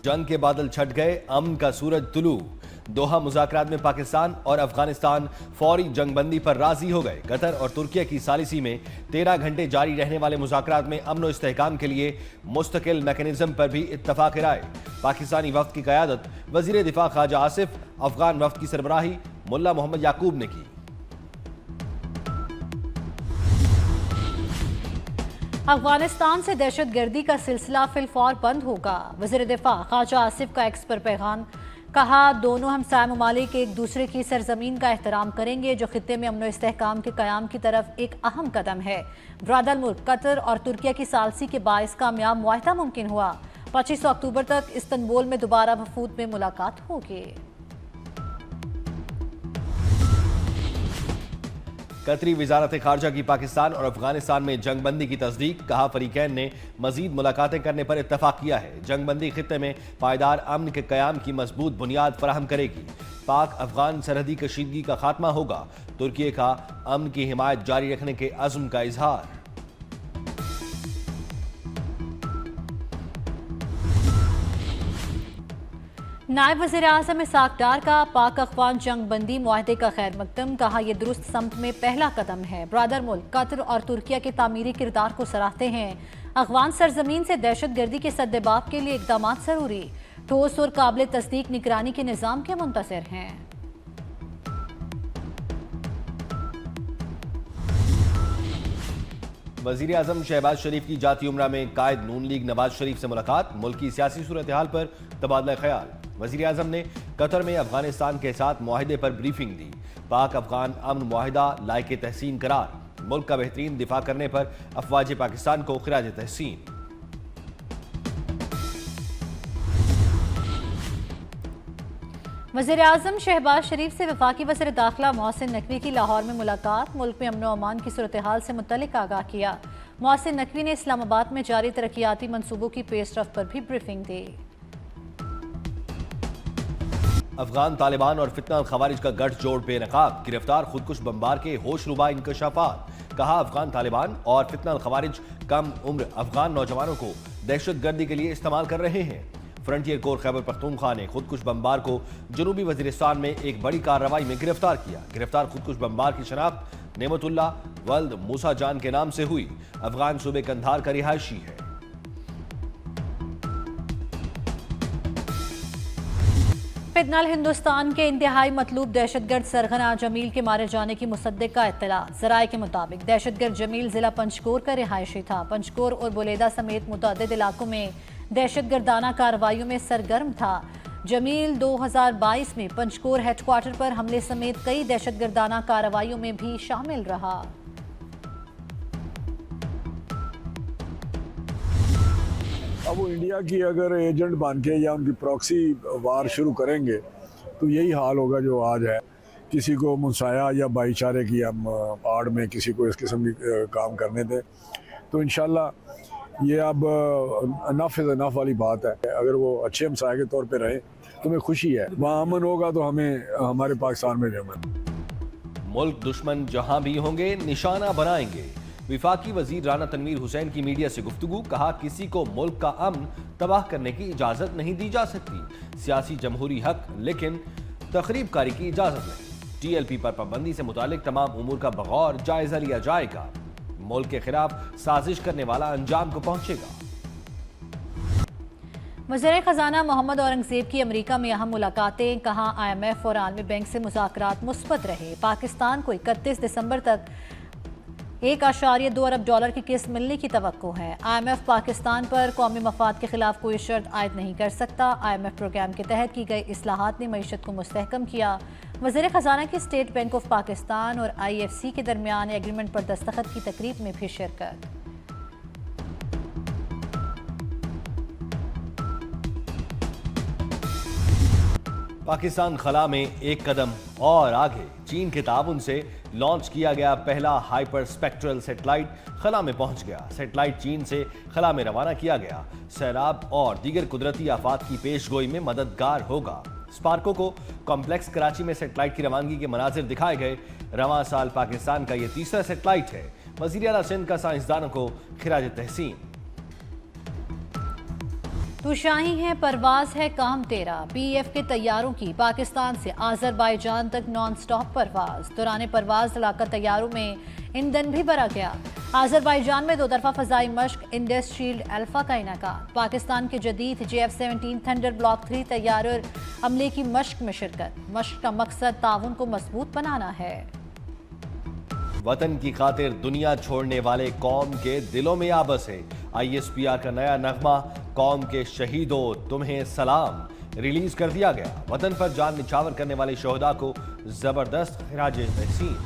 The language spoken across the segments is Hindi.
जंग के बादल छट गए, अमन का सूरज तुलू। दोहा मुज़ाकरात में पाकिस्तान और अफगानिस्तान फौरी जंगबंदी पर राजी हो गए। कतर और तुर्की की सालिसी में 13 घंटे जारी रहने वाले मुज़ाकरात में अमन और इस्तेहकाम के लिए मुस्तकिल मैकेनिज्म पर भी इत्तफाक राय। पाकिस्तानी वफ्द की क़यादत वज़ीर दिफा ख्वाजा आसिफ, अफगान वफ्द की सरबराही मुल्ला मोहम्मद याकूब ने की। अफगानिस्तान से दहशतगर्दी का सिलसिला फिलफौर बंद होगा। वज़ीर दिफा ख्वाजा आसिफ का एक्स पर पैगाम, कहा दोनों हमसाया ममालिक एक दूसरे की सरजमीन का एहतराम करेंगे, जो खित्ते में अमन और इस्तेहकाम के क़याम की तरफ एक अहम कदम है। ब्रादर मुल्क कतर और तुर्की की सालसी के बायस कामयाब मुआहदा मुमकिन हुआ। 25 अक्टूबर तक इस्तंबुल में दोबारा वफूद में मुलाकात होगी। कतरी वजारत खारजा की पाकिस्तान और अफगानिस्तान में जंगबंदी की तस्दीक। कहा फरीकैन ने मजीद मुलाकातें करने पर इत्तफाक किया है। जंगबंदी खित्ते में पायदार अमन के कयाम की मजबूत बुनियाद फराहम करेगी। पाक अफगान सरहदी कशीदगी का खात्मा होगा। तुर्की का अमन की हिमायत जारी रखने के अज़्म का इजहार। नायब वज़ीर आज़म इसाक डार का पाक अफगान जंगबंदी मुआहदे का खैर मकदम। कहा यह दुरुस्त समत में पहला कदम है। ब्रादर मुल्क कतर और तुर्की के तामीरी किरदार को सराहते हैं। अफगान सरजमीन से दहशतगर्दी के सद्देबाब के लिए इकदाम जरूरी, ठोस और काबिल तस्दीक निगरानी के निज़ाम के मुंतज़िर हैं। वज़ीर आज़म शहबाज शरीफ की जाती उम्रा में कायद नून लीग नवाज शरीफ से मुलाकात। मुल्क की सियासी सूरत हाल पर तबादला ख्याल। वज़ीर आज़म ने कतर में अफगानिस्तान के साथ मुआहदे पर ब्रीफिंग दी। पाक अफगान अमन मुआहदा लायक तहसीन करार। मुल्क का बेहतरीन दिफा करने पर अफवाज पाकिस्तान को खिराज तहसीन। वज़ीर आज़म शहबाज शरीफ से वफाकी वज़ीर दाखिला मोहसिन नकवी की लाहौर में मुलाकात। मुल्क में अमन व अमान की सूरत हाल से मुतल्लिक आगाह किया। मोहसिन नकवी ने इस्लामाबाद में जारी तरक्याती मनसूबों की पेशरफ पर भी ब्रीफिंग दी। अफगान तालिबान और फितना खवारिज का गठजोड़ बेनकाब। गिरफ्तार खुदकुश बमबार के होशरुबा इंकशाफात। कहा अफगान तालिबान और फितना खवारिज कम उम्र अफगान नौजवानों को दहशतगर्दी के लिए इस्तेमाल कर रहे हैं। फ्रंटियर कोर खैबर पख्तूनख्वा ने खुदकुश बमबार को जनूबी वजीरिस्तान में एक बड़ी कार्रवाई में गिरफ्तार किया। गिरफ्तार खुदकुश बमबार की शनाख्त नेमतुल्ला वल्द मूसा जान के नाम से हुई। अफगान सूबे कंधार का रिहायशी है। फितनल हिंदुस्तान के इंतहाई मतलूब दहशतगर्द सरगना जमील के मारे जाने की मुसद्दिक का इत्तला। जराये के मुताबिक दहशतगर्द जमील जिला पंचकोर का रिहायशी था। पंचकोर और बुलेदा समेत मुतअद्दिद इलाकों में दहशतगर्दाना कार्रवाइयों में सरगर्म था। जमील 2022 में पंचकोर हेडक्वार्टर पर हमले समेत कई दहशतगर्दाना कार्रवाइयों में भी शामिल रहा। अब वो इंडिया की अगर एजेंट बन के या उनकी प्रॉक्सी वार शुरू करेंगे तो यही हाल होगा जो आज है। किसी को मुसाया या भाईचारे की हम आड़ में किसी को इस किस्म की काम करने दें तो इंशाल्लाह ये अब अनफ इज़ अनफ वाली बात है। अगर वो अच्छे हमसाया के तौर पे रहे तो हमें खुशी है। वहाँ अमन होगा तो हमें हमारे पाकिस्तान में भी अमन। मुल्क दुश्मन जहां भी होंगे निशाना बनाएंगे। विफाकी वजीर राना तनवीर हुसैन की मीडिया से गुफ्तगू। कहा किसी को मुल्क का अमन तबाह करने की इजाजत नहीं दी जा सकती। सियासी जमहूरी हक लेकिन तखरीबकारी की इजाजत नहीं। TLP पर पाबंदी से मुतालिक तमाम उमूर का बगौर जायजा लिया जाएगा। मुल्क के खिलाफ साजिश करने वाला अंजाम को पहुंचेगा। वज़ीर खजाना मोहम्मद औरंगजेब की अमेरिका में अहम मुलाकातें। कहा IMF और आलमी बैंक से मुज़ाकरात मुस्बत रहे। पाकिस्तान को 31 दिसंबर तक $1.2 अरब की किस्त मिलने की तवक्को है। IMF पाकिस्तान पर कौमी मफाद के खिलाफ कोई शर्त आयद नहीं कर सकता। IMF प्रोग्राम के तहत की गई इस्लाहात ने मईशत को मुस्तहकम किया। वज़ीर खजाना की स्टेट बैंक ऑफ पाकिस्तान और IFC के दरमियान एग्रीमेंट पर दस्तखत की तकरीब में भी शिरकत। पाकिस्तान खला में एक कदम और आगे। चीन के ताउन से लॉन्च किया गया पहला हाइपर स्पेक्ट्रल सेटेलाइट खला में पहुंच गया। सेटेलाइट चीन से खला में रवाना किया गया। सैलाब और दीगर कुदरती आफात की पेशगोई में मददगार होगा। स्पार्को को कॉम्प्लेक्स कराची में सेटेलाइट की रवानगी के मनाजिर दिखाए गए। रवां साल पाकिस्तान का यह तीसरा सेटेलाइट है। वज़ीर आला सिंध का साइंसदानों को खिराज तहसीन। तू शाही है परवाज है काम तेरा। पीएफ के तैयारों की पाकिस्तान से आजरबाईजान तक नॉन स्टॉप परवाज। दौरान परवाज लड़ाका तैयारों में ईंधन भी भरा गया। आजरबाईजान में दो तरफा फजाई मश्क इंडस शील्ड अल्फा का इनेकाद। पाकिस्तान के जदीद JF-17 थंडर ब्लॉक 3 तैयार और अमले की मश्क में शिरकत। मश्क का मकसद ताउन को मजबूत बनाना है। वतन की खातिर दुनिया छोड़ने वाले कौम के दिलों में आबस है। ISPR का नया नगमा कौम के शहीदों तुम्हें सलाम रिलीज कर दिया गया। वतन पर जान निछावर करने वाले शोहदा को जबरदस्त खिराज तहसीन।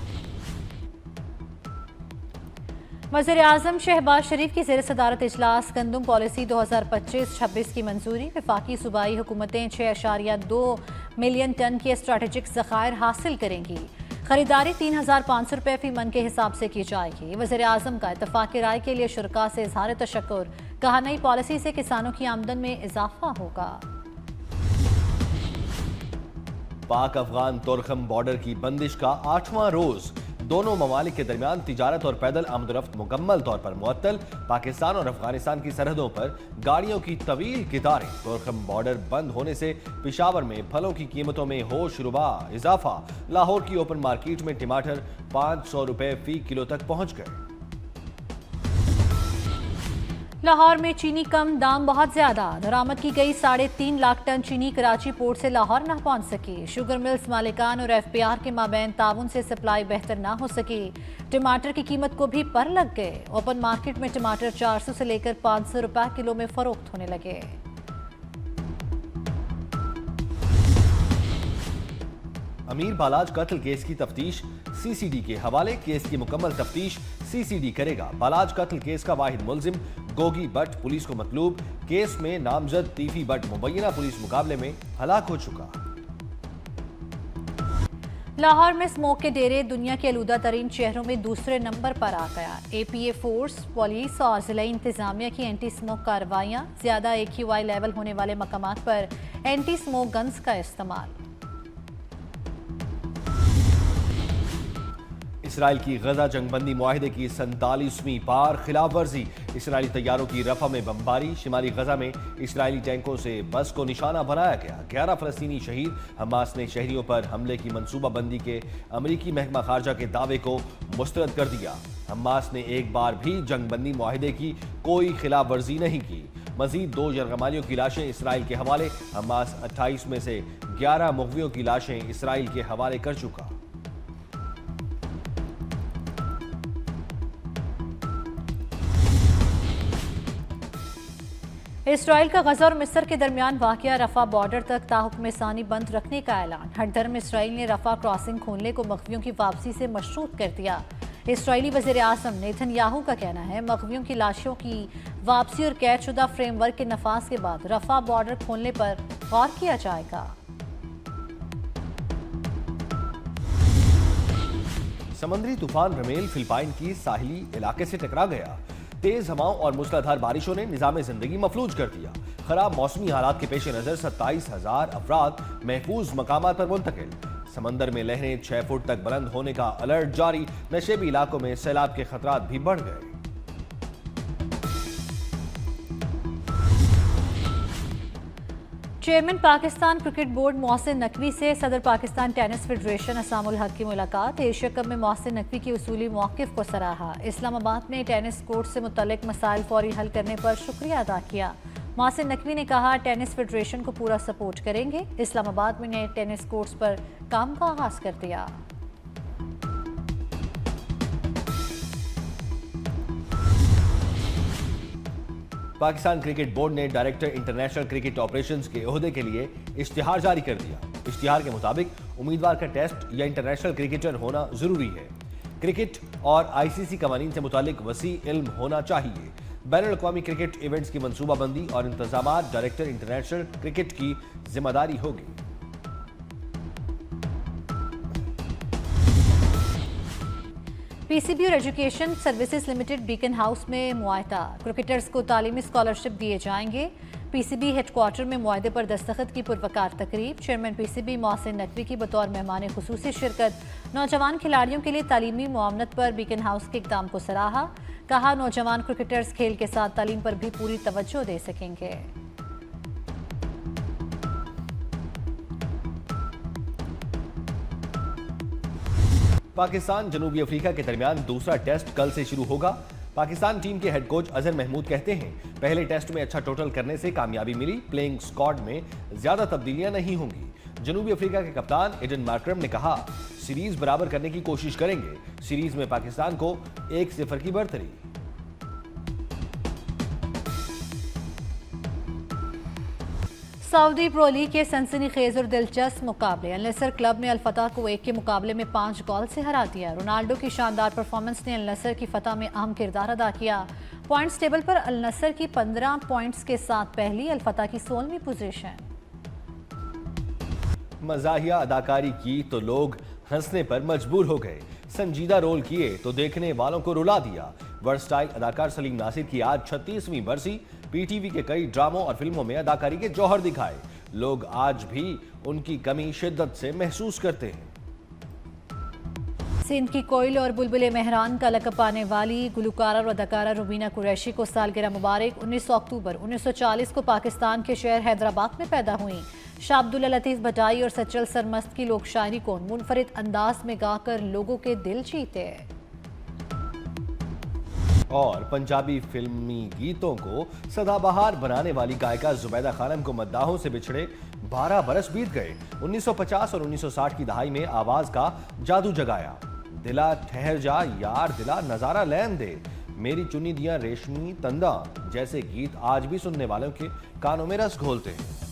वज़ीर आज़म शहबाज शरीफ की ज़ेर सदारत इजलास गंदम पॉलिसी 2025-26 की मंजूरी। वफाकी सूबाई हुकूमतें 6.2 मिलियन टन के स्ट्रेटेजिक ज़खायर हासिल करेंगी। खरीदारी 3,500 रुपये फी मन के हिसाब से की जाएगी। वज़ीर आज़म का इत्तफ़ाक़ राय के लिए शुरका से इज़हार तशक्कुर। कहा नई पॉलिसी से किसानों की आमदन में इजाफा होगा। पाक अफगान तोरखम बॉर्डर की बंदिश का 8वां रोज। दोनों ममालिक के दरमियान तिजारत और पैदल आमदरफ्त मुकम्मल तौर पर मुअत्तल। पाकिस्तान और अफगानिस्तान की सरहदों पर गाड़ियों की तवील कतारें। तोरखम बॉर्डर बंद होने से पेशावर में फलों की कीमतों में होश रुबा इजाफा। लाहौर की ओपन मार्केट में टमाटर 500 रुपए फी किलो तक पहुंच गए। लाहौर में चीनी कम, दाम बहुत ज्यादा। बरामद की गई 3.5 लाख टन चीनी कराची पोर्ट से लाहौर न पहुंच सकी। शुगर मिल्स मालिकान और FPR के माबैन ताउन से सप्लाई बेहतर ना हो सकी। टमाटर की कीमत को भी पर लग गए। ओपन मार्केट में टमाटर 400 से लेकर 500 रुपए किलो में फरोख्त होने लगे। अमीर बालाज कत्ल केस की तफ्तीश CCD के हवाले। केस की मुकम्मल तफ्तीश CCD करेगा। बालाज कत्ल केस का वाहिद मुलजिम गोगी बट पुलिस को मतलूब। केस में नामजद तीफी बट मुबैना पुलिस मुकाबले में हलाक हो चुका। लाहौर में स्मोक के डेरे दुनिया के आलूदा तरीन शहरों में दूसरे नंबर पर आ गया। APA फोर्स, पुलिस और जिला इंतजामिया की एंटी स्मोक कार्रवाइयां। ज्यादा AQI लेवल होने वाले मकामात पर एंटी स्मोक गन्स का इस्तेमाल। इसराइल की गजा जंगबंदी मुआहिदे की 47वीं बार खिलाफ वर्जी। इसराइली तैयारों की रफा में बमबारी। शिमाली गजा में इसराइली टैंकों से बस को निशाना बनाया गया। 11 फलस्तीनी शहीद। हमास ने शहरियों पर हमले की मनसूबाबंदी के अमरीकी महकमा खारजा के दावे को मुस्तरद कर दिया। हमास ने एक बार भी जंगबंदी मुआहिदे की कोई खिलाफ वर्जी नहीं की। मजीद 2 यरगमालियों की लाशें इसराइल के हवाले। हमास 28 में से 11 मुगवियों की लाशें इसराइल के हवाले कर चुका। इसराइल का गजा और मिस्र के दरमियान वाक़या रफा बॉर्डर तक ताहुक्म सानी बंद रखने का ऐलान। हरदर में इसराइल ने रफा क्रॉसिंग खोलने को मगवियों की वापसी से मशरूत कर दिया। इसराइली वज़ीर आज़म नेतन्याहू का कहना है मगवियों की लाशों की वापसी और कैदशुदा फ्रेमवर्क के नफाज के बाद रफा बॉर्डर खोलने पर गौर किया जाएगा। समुद्री तूफान रमेल फिलिपाइन की साहिली इलाके से टकरा गया। तेज हवाओं और मूसलाधार बारिशों ने निजाम जिंदगी मफलूज कर दिया। खराब मौसमी हालात के पेश नजर 27,000 अफराद महफूज मकामात पर मुंतकिल। समंदर में लहरें 6 फुट तक बुलंद होने का अलर्ट जारी। नशेबी इलाकों में सैलाब के खतरात भी बढ़ गए। Chairman Pakistan cricket board Mohsin Naqvi से सदर पाकिस्तान टेनिस फेडरेशन असामुल हक की मुलाकात। एशिया कप में मोहसिन नकवी की उसूली मौक़िफ़ को सराहा। इस्लामाबाद में टेनिस कोर्ट से मुतल्लिक मसाइल फौरी हल करने पर शुक्रिया अदा किया। मोहसिन नकवी ने कहा टेनिस फेडरेशन को पूरा सपोर्ट करेंगे। इस्लामाबाद में नए टेनिस कोर्ट्स पर काम का आगाज कर दिया। पाकिस्तान क्रिकेट बोर्ड ने डायरेक्टर इंटरनेशनल क्रिकेट ऑपरेशंस के ओहदे के लिए इश्तिहार जारी कर दिया। इश्तिहार के मुताबिक उम्मीदवार का टेस्ट या इंटरनेशनल क्रिकेटर होना जरूरी है। क्रिकेट और ICC कवानीन से मुतालिक वसी इल्म होना चाहिए। बैनुल-अक़वामी क्रिकेट इवेंट्स की मनसूबाबंदी और इंतजामात डायरेक्टर इंटरनेशनल क्रिकेट की जिम्मेदारी होगी। PCB और education services limited beacon house में मुआहदा। क्रिकेटर्स को तालीमी स्कॉलरशिप दिए जाएंगे। PCB हेडक्वार्टर में मुआहदे पर दस्तखत की पुरवकार तकरीब। चेयरमैन PCB मोहसिन नकवी की बतौर मेहमान खुसूसी शिरकत। नौजवान खिलाड़ियों के लिए तालीमी मुआवनत पर बीकन हाउस के इक़दाम को सराहा। कहा नौजवान क्रिकेटर्स खेल के साथ तालीम पर भी पूरी तवज्जो दे सकेंगे। पाकिस्तान जनूबी अफ्रीका के दरमियान दूसरा टेस्ट कल से शुरू होगा। पाकिस्तान टीम के हेड कोच अजहर महमूद कहते हैं, पहले टेस्ट में अच्छा टोटल करने से कामयाबी मिली, प्लेइंग स्क्वाड में ज्यादा तब्दीलियां नहीं होंगी। जनूबी अफ्रीका के कप्तान एडन मार्करम ने कहा, सीरीज बराबर करने की कोशिश करेंगे। सीरीज में पाकिस्तान को 1-0 की बढ़तरी। सऊदी प्रो लीग के सनसनीखेज और दिलचस्प मुकाबले। अल नसर क्लब ने अल फतह को 1 के मुकाबले में 5 गोल से हरा दिया। रोनाल्डो की शानदार परफॉर्मेंस ने अल नसर की फतह में अहम किरदार अदा किया। पॉइंट्स टेबल पर अल नसर की 15 पॉइंट्स के साथ पहली, अल फतह की 16वीं पोजीशन। मज़ाहिया अदाकारी की तो लोग हंसने पर मजबूर हो गए, संजीदा रोल किए तो देखने वालों को रुला दिया। वर्सटाइल अदाकार सलीम नासिर की आज 36वीं बरसी। पीटीवी के कई ड्रामों और फिल्मों में अदाकारी के जौहर दिखाए। लोग आज भी उनकी कमी शिद्दत से महसूस करते हैं। सिंध की कोयल और बुलबुल मेहरान का लक़ब पाने वाली गुलकारा और अदाकारा रुबीना कुरैशी को सालगिरह मुबारक। 19 अक्टूबर 1940 को पाकिस्तान के शहर हैदराबाद में पैदा हुई। शाह अब्दुल्ला लतीफ़ भटाई और सचल सरमस्त की लोक शायरी को मुनफरिद अंदाज में गाकर लोगों के दिल जीते। और पंजाबी फिल्मी गीतों को सदाबहार बनाने वाली गायिका जुबैदा खानम को मद्दाहों से बिछड़े 12 बरस बीत गए। 1950 और 1960 की दहाई में आवाज का जादू जगाया। दिला ठहर जा यार दिला नजारा लैन दे, मेरी चुनी दिया रेशमी तंदा जैसे गीत आज भी सुनने वालों के कानों में रस घोलते हैं।